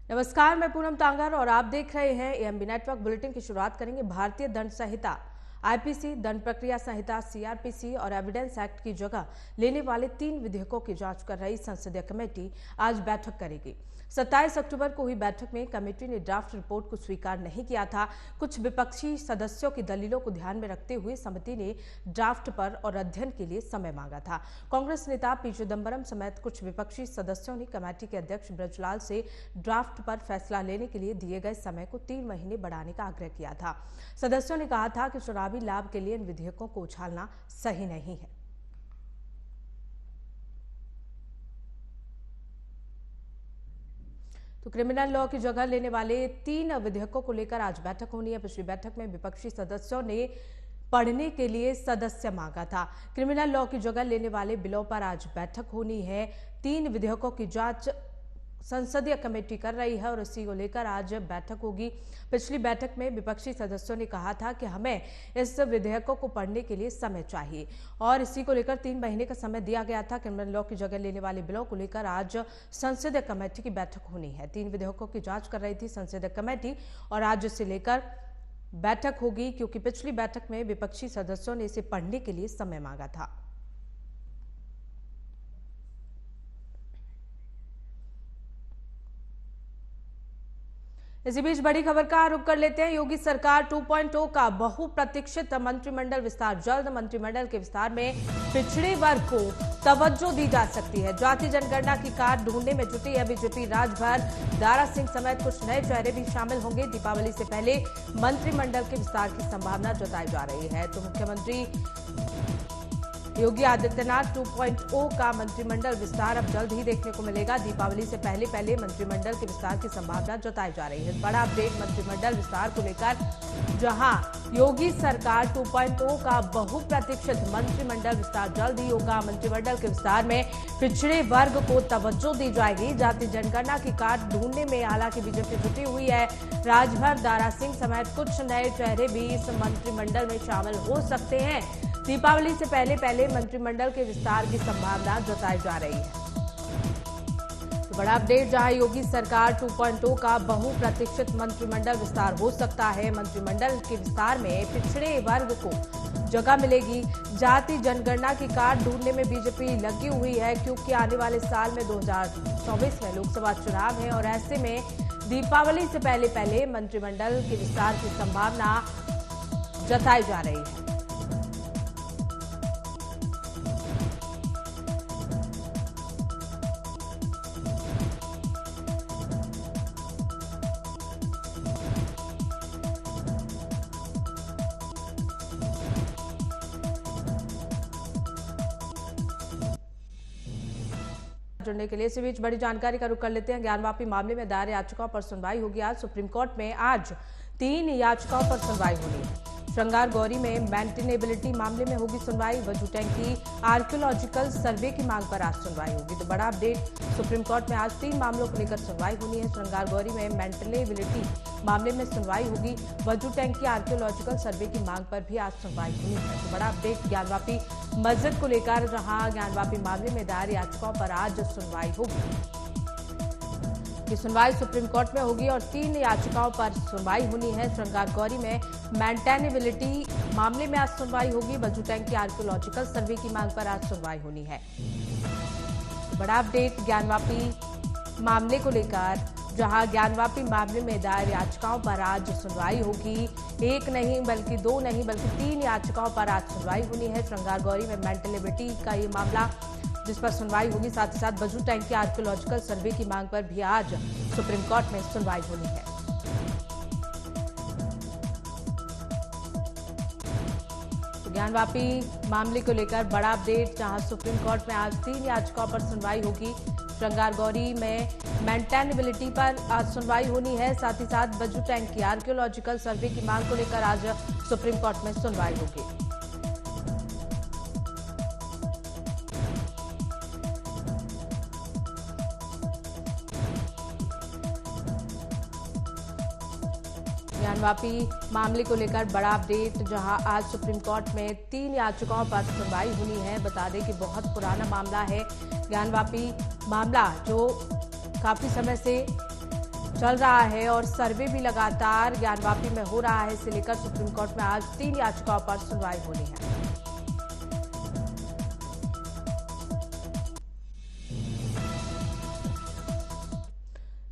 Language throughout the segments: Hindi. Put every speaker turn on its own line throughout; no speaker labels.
नमस्कार, मैं पूनम तांगर और आप देख रहे हैं एएमबी नेटवर्क। बुलेटिन की शुरुआत करेंगे भारतीय दंड संहिता आईपीसी, दंड प्रक्रिया संहिता सीआरपीसी और एविडेंस एक्ट की जगह लेने वाले 3 विधेयकों की जांच कर रही संसदीय कमेटी आज बैठक करेगी। 27 अक्टूबर को हुई बैठक में कमेटी ने ड्राफ्ट रिपोर्ट को स्वीकार नहीं किया था। कुछ विपक्षी सदस्यों की दलीलों को ध्यान में रखते हुए समिति ने ड्राफ्ट पर और अध्ययन के लिए समय मांगा था। कांग्रेस नेता पी चिदंबरम समेत कुछ विपक्षी सदस्यों ने कमेटी के अध्यक्ष ब्रजलाल से ड्राफ्ट पर फैसला लेने के लिए दिए गए समय को 3 महीने बढ़ाने का आग्रह किया था। सदस्यों ने कहा था कि चुनावी लाभ के लिए इन विधेयकों को उछालना सही नहीं है। तो क्रिमिनल लॉ की जगह लेने वाले 3 विधेयकों को लेकर आज बैठक होनी है। पिछली बैठक में विपक्षी सदस्यों ने पढ़ने के लिए सदस्य मांगा था। क्रिमिनल लॉ की जगह लेने वाले बिलों पर आज बैठक होनी है। 3 विधेयकों की जांच संसदीय कमेटी कर रही है और इसी को लेकर आज बैठक होगी। पिछली बैठक में विपक्षी सदस्यों ने कहा था कि हमें इस विधेयकों को पढ़ने के लिए समय चाहिए और इसी को लेकर 3 महीने का समय दिया गया था। क्रिमिनल लॉ की जगह लेने वाले बिलों को लेकर आज संसदीय कमेटी की बैठक होनी है। 3 विधेयकों की जांच कर रही थी संसदीय कमेटी और आज इसे लेकर बैठक होगी, क्योंकि पिछली बैठक में विपक्षी सदस्यों ने इसे पढ़ने के लिए समय मांगा था। इसी बीच बड़ी खबर का रुख कर लेते हैं। योगी सरकार 2.0 का बहुप्रतीक्षित मंत्रिमंडल विस्तार जल्द। मंत्रिमंडल के विस्तार में पिछड़े वर्ग को तवज्जो दी जा सकती है। जाति जनगणना की कार ढूंढने में जुटी है बीजेपी राजभर। दारा सिंह समेत कुछ नए चेहरे भी शामिल होंगे। दीपावली से पहले मंत्रिमंडल के विस्तार की संभावना जताई जा रही है। तो मुख्यमंत्री योगी आदित्यनाथ 2.0 का मंत्रिमंडल विस्तार अब जल्द ही देखने को मिलेगा। दीपावली से पहले पहले मंत्रिमंडल के विस्तार की संभावना जताई जा रही है। बड़ा अपडेट मंत्रिमंडल विस्तार को लेकर, जहां योगी सरकार 2.0 का बहुप्रतीक्षित मंत्रिमंडल विस्तार जल्द ही होगा। मंत्रिमंडल के विस्तार में पिछड़े वर्ग को तवज्जो दी जाएगी। जाति जनगणना की कार्ड ढूंढने में हालांकि बीजेपी जुटी हुई है। राजभर दारा सिंह समेत कुछ नए चेहरे भी इस मंत्रिमंडल में शामिल हो सकते हैं। दीपावली से पहले पहले मंत्रिमंडल के विस्तार की संभावना जताई जा रही है। तो बड़ा अपडेट, जहां योगी सरकार 2.0 का बहुप्रतीक्षित मंत्रिमंडल विस्तार हो सकता है। मंत्रिमंडल के विस्तार में पिछड़े वर्ग को जगह मिलेगी। जाति जनगणना की कार्ड ढूंढने में बीजेपी लगी हुई है, क्योंकि आने वाले साल में 2024 में लोकसभा चुनाव है और ऐसे में दीपावली से पहले पहले मंत्रिमंडल के विस्तार की संभावना जताई जा रही है। जुड़ने के लिए इसी बीच बड़ी जानकारी का रुख कर लेते हैं। ज्ञानवापी मामले में दायर याचिकाओं पर सुनवाई होगी आज। सुप्रीम कोर्ट में आज 3 याचिकाओं पर सुनवाई होनी है। श्रृंगार गौरी में मेंटेनेबिलिटी मामले में होगी सुनवाई। वजू टैंकी आर्कियोलॉजिकल सर्वे की मांग पर आज सुनवाई होगी। तो बड़ा अपडेट, सुप्रीम कोर्ट में आज 3 मामलों को लेकर सुनवाई होनी है। श्रृंगार गौरी में मेंटेनेबिलिटी मामले में सुनवाई होगी। वजू टैंकी आर्कियोलॉजिकल सर्वे की मांग पर भी आज सुनवाई होनी है। तो बड़ा अपडेट ज्ञानवापी मस्जिद को लेकर, जहां ज्ञानवापी मामले में दायर याचिकाओं पर आज सुनवाई होगी। ये सुनवाई सुप्रीम कोर्ट में होगी और 3 याचिकाओं पर सुनवाई होनी है। श्रृंगार गौरी में मेंटेनेबिलिटी मामले में आज सुनवाई होगी। वजू टैंक की आर्कियोलॉजिकल सर्वे की मांग पर आज सुनवाई होनी है। बड़ा अपडेट ज्ञानवापी मामले को लेकर, जहां ज्ञानवापी मामले में दायर याचिकाओं पर आज सुनवाई होगी। 1 नहीं बल्कि 2 नहीं बल्कि 3 याचिकाओं पर आज सुनवाई होनी है। श्रृंगार गौरी में मेंटेनेबिलिटी का ये मामला जिस पर सुनवाई होगी, साथ ही साथ वजू टैंक की आर्कियोलॉजिकल सर्वे की मांग पर भी आज सुप्रीम कोर्ट में सुनवाई होनी है। तो ज्ञानवापी मामले को लेकर बड़ा अपडेट, जहां सुप्रीम कोर्ट में आज 3 याचिकाओं पर सुनवाई होगी। श्रृंगार गौरी में मेंटेनेबिलिटी पर आज सुनवाई होनी है। साथ ही साथ वजू टैंक की आर्कियोलॉजिकल सर्वे की मांग को लेकर आज सुप्रीम कोर्ट में सुनवाई होगी। ज्ञानवापी मामले को लेकर बड़ा अपडेट, जहां आज सुप्रीम कोर्ट में 3 याचिकाओं पर सुनवाई होनी है। बता दें कि बहुत पुराना मामला है ज्ञानवापी मामला, जो काफी समय से चल रहा है और सर्वे भी लगातार ज्ञानवापी में हो रहा है। इसे लेकर सुप्रीम कोर्ट में आज 3 याचिकाओं पर सुनवाई होनी है।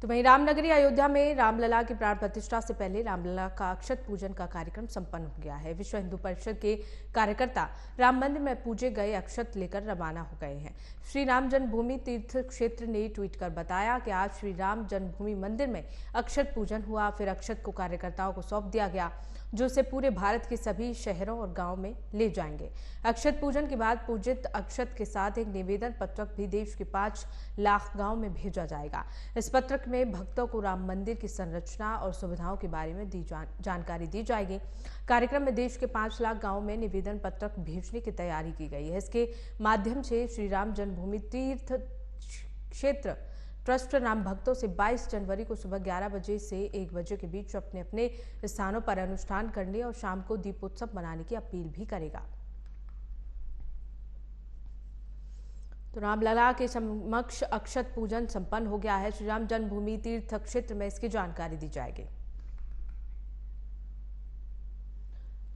तो वहीं रामनगरी अयोध्या में रामलला की प्राण प्रतिष्ठा से पहले रामलला का अक्षत पूजन का कार्यक्रम संपन्न हो गया है। विश्व हिंदू परिषद के कार्यकर्ता राम मंदिर में पूजे गए अक्षत लेकर रवाना हो गए हैं। श्री राम जन्मभूमि तीर्थ क्षेत्र ने ट्वीट कर बताया कि आज श्री राम जन्मभूमि मंदिर में अक्षत पूजन हुआ। फिर अक्षत को कार्यकर्ताओं को सौंप दिया गया, जो इसे पूरे भारत के सभी शहरों और गांवों में ले जाएंगे। अक्षत पूजन के बाद पूजित अक्षत के साथ एक निवेदन पत्रक भी देश के 5 लाख गांव में भेजा जाएगा। इस पत्रक में भक्तों को राम मंदिर की संरचना और सुविधाओं के बारे में जानकारी दी जाएगी। कार्यक्रम में देश के 5 लाख गांवों में निवेदन पत्रक भेजने की तैयारी की गई है। इसके माध्यम से श्री राम जन्मभूमि तीर्थ क्षेत्र ट्रस्ट राम भक्तों से 22 जनवरी को सुबह 11 बजे से 1 बजे के बीच अपने अपने स्थानों पर अनुष्ठान करने और शाम को दीपोत्सव मनाने की अपील भी करेगा। तो रामलला के समक्ष अक्षत पूजन संपन्न हो गया है। श्री राम जन्मभूमि तीर्थ क्षेत्र में इसकी जानकारी दी जाएगी।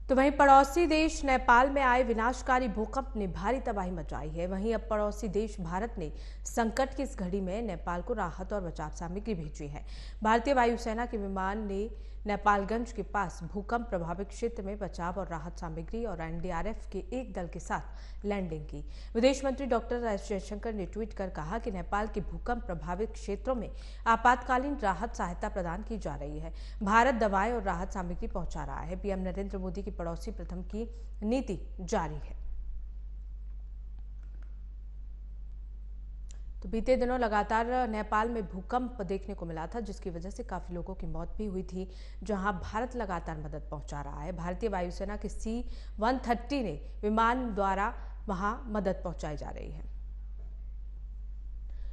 तो वहीं पड़ोसी देश नेपाल में आए विनाशकारी भूकंप ने भारी तबाही मचाई है। वहीं अब पड़ोसी देश भारत ने संकट की इस घड़ी में नेपाल को राहत और बचाव सामग्री भेजी है। भारतीय वायुसेना के विमान ने नेपालगंज के पास भूकंप प्रभावित क्षेत्र में बचाव और राहत सामग्री और एनडीआरएफ के एक दल के साथ लैंडिंग की। विदेश मंत्री डॉक्टर एस जयशंकर ने ट्वीट कर कहा कि नेपाल के भूकंप प्रभावित क्षेत्रों में आपातकालीन राहत सहायता प्रदान की जा रही है। भारत दवाएं और राहत सामग्री पहुंचा रहा है। पीएम नरेंद्र मोदी की पड़ोसी प्रथम की नीति जारी है। तो बीते दिनों लगातार नेपाल में भूकंप देखने को मिला था, जिसकी वजह से काफी लोगों की मौत भी हुई थी, जहां भारत लगातार मदद पहुंचा रहा है। भारतीय वायुसेना के C-130 ने विमान द्वारा वहां मदद पहुंचाई जा रही है।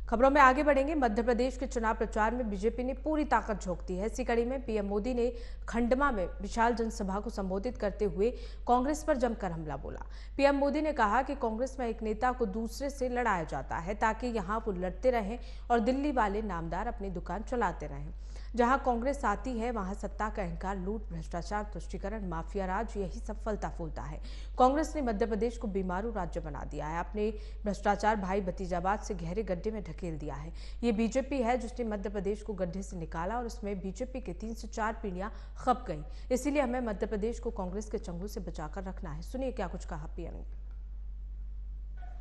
खबरों में आगे बढ़ेंगे। मध्य प्रदेश के चुनाव प्रचार में बीजेपी ने पूरी ताकत झोंक दी है। इसी कड़ी में पीएम मोदी ने खंडवा में विशाल जनसभा को संबोधित करते हुए कांग्रेस पर जमकर हमला बोला। पीएम मोदी ने कहा कि कांग्रेस में एक नेता को दूसरे से लड़ाया जाता है ताकि यहां वो लड़ते रहें और दिल्ली वाले नामदार अपनी दुकान चलाते रहें। जहां कांग्रेस आती है वहां सत्ता का अहंकार, लूट, भ्रष्टाचार, तुष्टीकरण, माफिया राज, यही सब फलता फूलता है। कांग्रेस ने मध्य प्रदेश को बीमारू राज्य बना दिया है। अपने भ्रष्टाचार भाई भतीजावाद से गहरे गड्ढे में ढकेल दिया है। ये बीजेपी है जिसने मध्य प्रदेश को गड्ढे से निकाला और इसमें बीजेपी के 3 से 4 पीढ़ियां खप गई। इसीलिए हमें मध्य प्रदेश को कांग्रेस के चंगुल से बचाकर रखना है। सुनिए क्या कुछ कहा पीएम ने।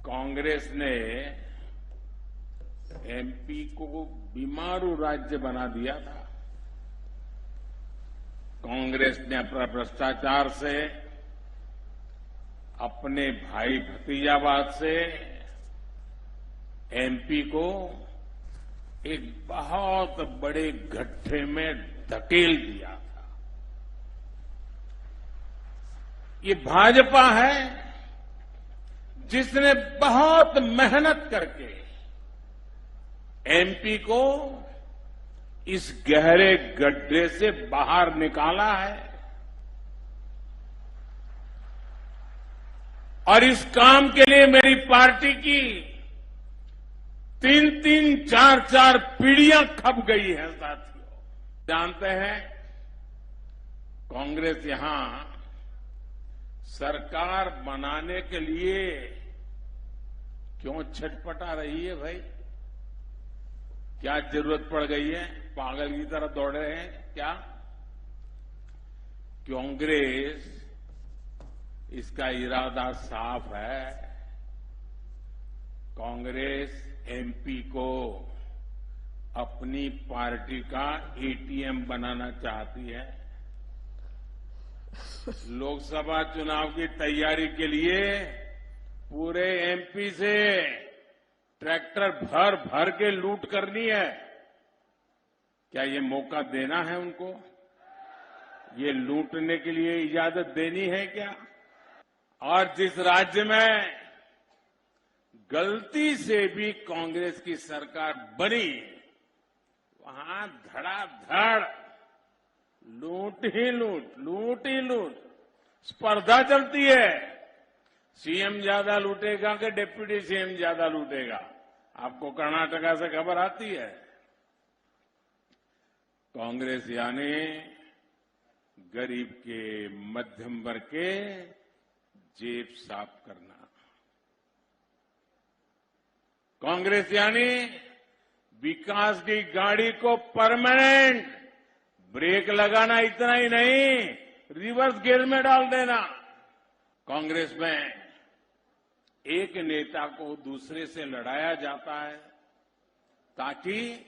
कांग्रेस ने एमपी को बीमारू राज्य बना दिया था। कांग्रेस ने अपना भ्रष्टाचार से, अपने भाई भतीजावाद से एमपी को एक बहुत बड़े गड्ढे में धकेल दिया था। ये भाजपा है जिसने बहुत मेहनत करके एमपी को इस गहरे गड्ढे से बाहर निकाला है और इस काम के लिए मेरी पार्टी की 3-3, 4-4 पीढ़ियां खप गई हैं। साथियों, जानते हैं कांग्रेस यहां सरकार बनाने के लिए क्यों छटपटा रही है भाई? क्या जरूरत पड़ गई है? पागल की तरह दौड़ रहे हैं क्या? कांग्रेस इसका इरादा साफ है। कांग्रेस एमपी को अपनी पार्टी का एटीएम बनाना चाहती है। लोकसभा चुनाव की तैयारी के लिए पूरे एमपी से ट्रैक्टर भर भर के लूट करनी है। क्या ये मौका देना है उनको? ये लूटने के लिए इजाजत देनी है क्या? और जिस राज्य में गलती से भी कांग्रेस की सरकार बनी, वहां धड़ाधड़ लूट ही लूट स्पर्धा चलती है। सीएम ज्यादा लूटेगा कि डिप्टी सीएम ज्यादा लूटेगा? आपको कर्नाटका से खबर आती है। कांग्रेस यानी गरीब के, मध्यम वर्ग के जेब साफ करना। कांग्रेस यानी विकास की गाड़ी को परमानेंट ब्रेक लगाना, इतना ही नहीं, रिवर्स गियर में डाल देना। कांग्रेस में एक नेता को दूसरे से लड़ाया जाता है ताकि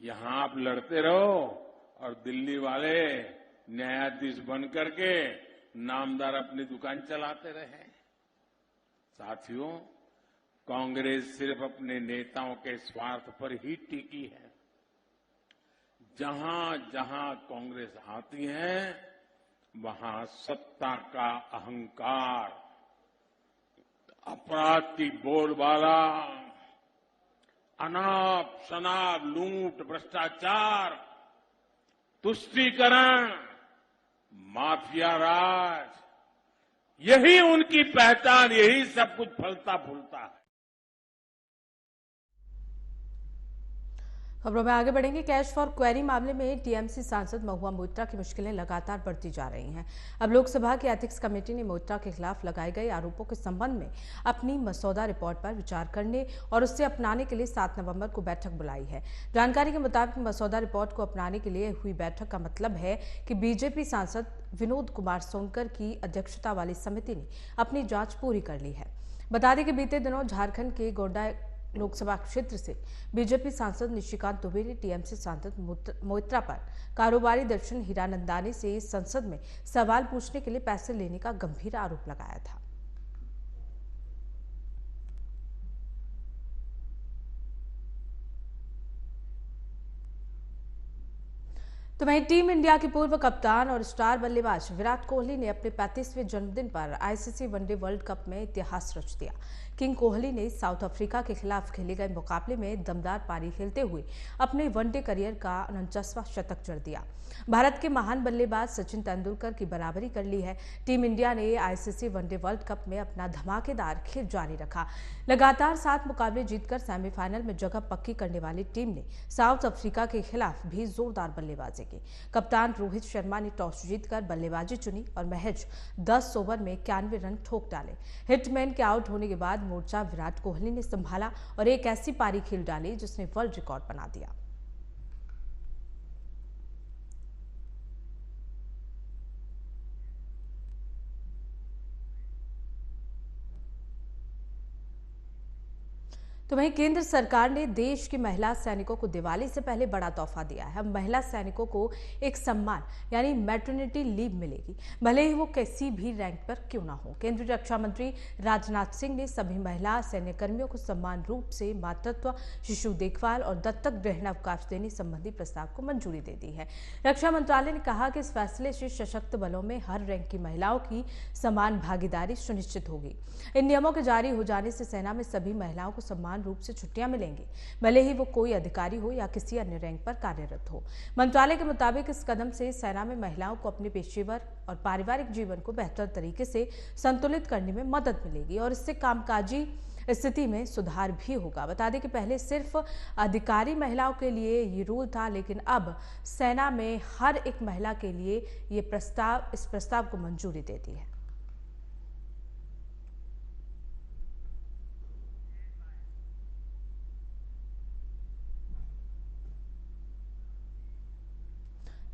यहां आप लड़ते रहो और दिल्ली वाले न्यायाधीश बन करके नामदार अपनी दुकान चलाते रहे। साथियों, कांग्रेस सिर्फ अपने नेताओं के स्वार्थ पर ही टिकी है। जहां जहां कांग्रेस आती है वहां सत्ता का अहंकार, अपराध की बोलबाला, अनाप शनाप लूट, भ्रष्टाचार, तुष्टीकरण, माफिया राज, यही उनकी पहचान, यही सब कुछ फलता फूलता है।
खबरों में आगे बढ़ेंगे। कैश फॉर क्वेरी मामले में टीएमसी सांसद महुआ मोइत्रा की मुश्किलें लगातार बढ़ती जा रही हैं। अब लोकसभा की एथिक्स कमेटी ने मोइत्रा के खिलाफ लगाए गए आरोपों के संबंध में अपनी मसौदा रिपोर्ट पर विचार करने और उससे अपनाने के लिए 7 नवंबर को बैठक बुलाई है। जानकारी के मुताबिक मसौदा रिपोर्ट को अपनाने के लिए हुई बैठक का मतलब है कि बीजेपी सांसद विनोद कुमार सोनकर की अध्यक्षता वाली समिति ने अपनी जांच पूरी कर ली है। बता दें कि बीते दिनों झारखंड के गोड्डा लोकसभा क्षेत्र से बीजेपी सांसद निशिकांत दुबे ने टीएमसी सांसद मोइत्रा पर कारोबारी दर्शन हीरानंदानी से संसद में सवाल पूछने के लिए पैसे लेने का गंभीर आरोप लगाया था। तो वहीं टीम इंडिया के पूर्व कप्तान और स्टार बल्लेबाज विराट कोहली ने अपने 35वें जन्मदिन पर आईसीसी वनडे वर्ल्ड कप में इतिहास रच दिया। किंग कोहली ने साउथ अफ्रीका के खिलाफ खेले गए मुकाबले में दमदार पारी खेलते हुए अपने वनडे करियर का 49वां शतक जड़ दिया। भारत के महान बल्लेबाज सचिन तेंदुलकर की बराबरी कर ली है। टीम इंडिया ने आईसीसी वनडे वर्ल्ड कप में अपना धमाकेदार खेल जारी रखा। लगातार 7 मुकाबले जीतकर सेमीफाइनल में जगह पक्की करने वाली टीम ने साउथ अफ्रीका के खिलाफ भी जोरदार बल्लेबाजी की। कप्तान रोहित शर्मा ने टॉस जीतकर बल्लेबाजी चुनी और महज 10 ओवर में 91 रन ठोक डाले। हिटमैन के आउट होने के बाद मोर्चा विराट कोहली ने संभाला और एक ऐसी पारी खेल डाली जिसने वर्ल्ड रिकॉर्ड बना दिया। तो वहीं केंद्र सरकार ने देश की महिला सैनिकों को दिवाली से पहले बड़ा तोहफा दिया है। अब महिला सैनिकों को एक सम्मान यानी मैटरनिटी लीव मिलेगी, भले ही वो किसी भी रैंक पर क्यों ना हो। केंद्रीय रक्षा मंत्री राजनाथ सिंह ने सभी महिला सैन्यकर्मियों को समान रूप से मातृत्व, शिशु देखभाल और दत्तक ग्रहण अवकाश देने संबंधी प्रस्ताव को मंजूरी दे दी है। रक्षा मंत्रालय ने कहा कि इस फैसले से सशक्त बलों में हर रैंक की महिलाओं की समान भागीदारी सुनिश्चित होगी। इन नियमों के जारी हो जाने से सेना में सभी महिलाओं को समान रूप से छुट्टियां मिलेंगी, भले ही वो कोई अधिकारी हो या किसी अन्य रैंक पर कार्यरत हो। मंत्रालय के मुताबिक इस कदम से सेना में महिलाओं को अपने पेशेवर और पारिवारिक जीवन को बेहतर तरीके से संतुलित करने में मदद मिलेगी और इससे कामकाजी स्थिति में सुधार भी होगा। बता दें कि पहले सिर्फ अधिकारी महिलाओं के लिए ये रूल था, लेकिन अब सेना में हर एक महिला के लिए इस प्रस्ताव को मंजूरी दे दी है।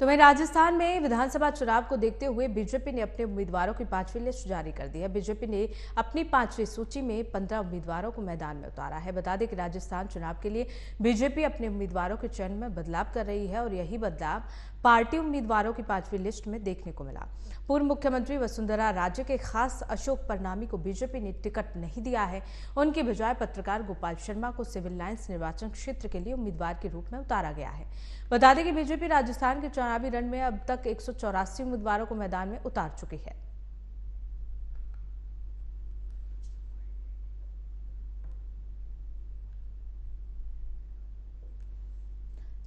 तो वहीं राजस्थान में विधानसभा चुनाव को देखते हुए बीजेपी ने अपने उम्मीदवारों की 5वीं लिस्ट जारी कर दी है। बीजेपी ने अपनी 5वीं सूची में 15 उम्मीदवारों को मैदान में उतारा है। बता दें कि राजस्थान चुनाव के लिए बीजेपी अपने उम्मीदवारों के चयन में बदलाव कर रही है और यही बदलाव पार्टी उम्मीदवारों की 5वीं लिस्ट में देखने को मिला। पूर्व मुख्यमंत्री वसुंधरा राजे के खास अशोक परनामी को बीजेपी ने टिकट नहीं दिया है। उनकी बजाय पत्रकार गोपाल शर्मा को सिविल लाइंस निर्वाचन क्षेत्र के लिए उम्मीदवार के रूप में उतारा गया है। बता दें कि बीजेपी राजस्थान के चुनावी रण में अब तक 184 उम्मीदवारों को मैदान में उतार चुकी है।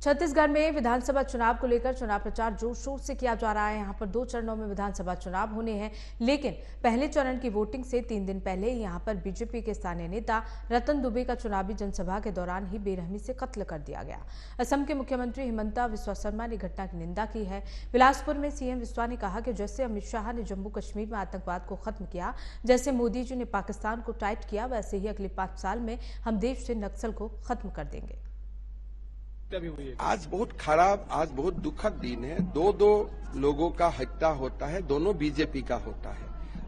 छत्तीसगढ़ में विधानसभा चुनाव को लेकर चुनाव प्रचार जोर शोर से किया जा रहा है। यहां पर 2 चरणों में विधानसभा चुनाव होने हैं, लेकिन पहले चरण की वोटिंग से 3 दिन पहले यहां पर बीजेपी के स्थानीय नेता रतन दुबे का चुनावी जनसभा के दौरान ही बेरहमी से कत्ल कर दिया गया। असम के मुख्यमंत्री हिमंता बिस्वा शर्मा ने घटना की निंदा की है। बिलासपुर में सीएम बिस्वा ने कहा कि जैसे अमित शाह ने जम्मू कश्मीर में आतंकवाद को खत्म किया, जैसे मोदी जी ने पाकिस्तान को टाइट किया, वैसे ही अगले 5 साल में हम देश से नक्सल को खत्म कर देंगे।
आज बहुत खराब, आज बहुत दुखद दिन है। दो लोगों का हत्या होता है, दोनों बीजेपी का होता है।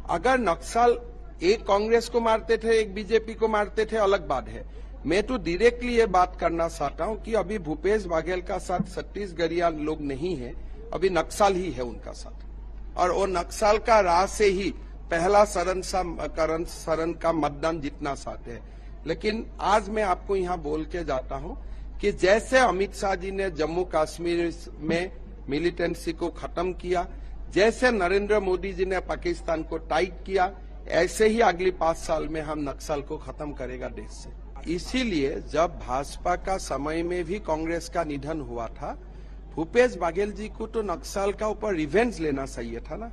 अगर नक्सल एक कांग्रेस को मारते थे, एक बीजेपी को मारते थे, अलग बात है। मैं तो डायरेक्टली ये बात करना चाहता हूं कि अभी भूपेश बघेल का साथ छत्तीसगढ़िया लोग नहीं है, अभी नक्सल ही है उनका साथ, और वो नक्सल का राह से ही पहला शरण का मतदान जीतना चाहते हैं। लेकिन आज मैं आपको यहाँ बोल के जाता हूँ कि जैसे अमित शाह जी ने जम्मू कश्मीर में मिलिटेंसी को खत्म किया, जैसे नरेंद्र मोदी जी ने पाकिस्तान को टाइट किया, ऐसे ही अगली 5 साल में हम नक्सल को खत्म करेगा देश से। इसीलिए जब भाजपा का समय में भी कांग्रेस का निधन हुआ था, भूपेश बघेल जी को तो नक्सल का ऊपर रिवेंज लेना चाहिए था ना।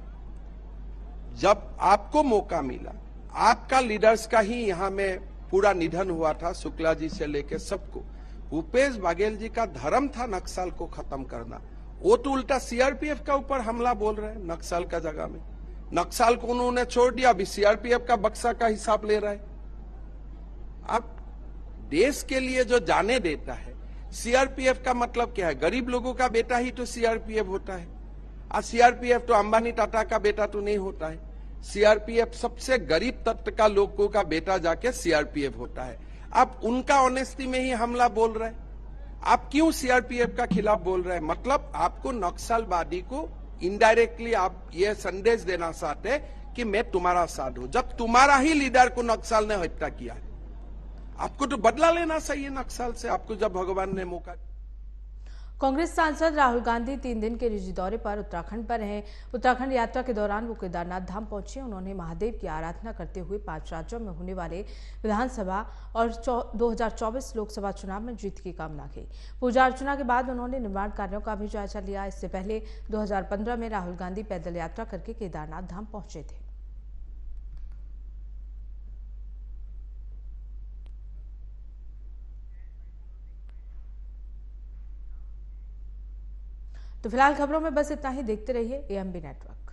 जब आपको मौका मिला, आपका लीडर्स का ही यहाँ में पूरा निधन हुआ था, शुक्ला जी से लेकर सबको। भूपेश बघेल जी का धर्म था नक्सल को खत्म करना, वो तो उल्टा सीआरपीएफ का ऊपर हमला बोल रहे हैं। नक्सल का जगह में नक्सल को उन्होंने छोड़ दिया, अभी सीआरपीएफ का बक्सा का हिसाब ले रहा है। अब देश के लिए जो जाने देता है, सीआरपीएफ का मतलब क्या है? गरीब लोगों का बेटा ही तो सीआरपीएफ होता है। आज सीआरपीएफ तो अंबानी टाटा का बेटा तो नहीं होता है। सीआरपीएफ सबसे गरीब तत्व का लोगों का बेटा जाके सीआरपीएफ होता है। आप उनका ऑनेस्टी में ही हमला बोल रहे हैं। आप क्यों सीआरपीएफ का खिलाफ बोल रहे हैं? मतलब आपको नक्सलवादी को इनडायरेक्टली आप ये संदेश देना चाहते हैं कि मैं तुम्हारा साथ हूं, जब तुम्हारा ही लीडर को नक्सल ने हत्या किया है। आपको तो बदला लेना चाहिए नक्सल से, आपको जब भगवान ने मौका।
कांग्रेस सांसद राहुल गांधी 3 दिन के निजी दौरे पर उत्तराखंड पर हैं। उत्तराखंड यात्रा के दौरान वो केदारनाथ धाम पहुंचे। उन्होंने महादेव की आराधना करते हुए 5 राज्यों में होने वाले विधानसभा और 2024 लोकसभा चुनाव में जीत की कामना की। पूजा अर्चना के बाद उन्होंने निर्माण कार्यों का भी जायजा लिया। इससे पहले 2015 में राहुल गांधी पैदल यात्रा करके केदारनाथ धाम पहुंचे थे। तो फिलहाल खबरों में बस इतना ही। देखते रहिए एएमबी नेटवर्क।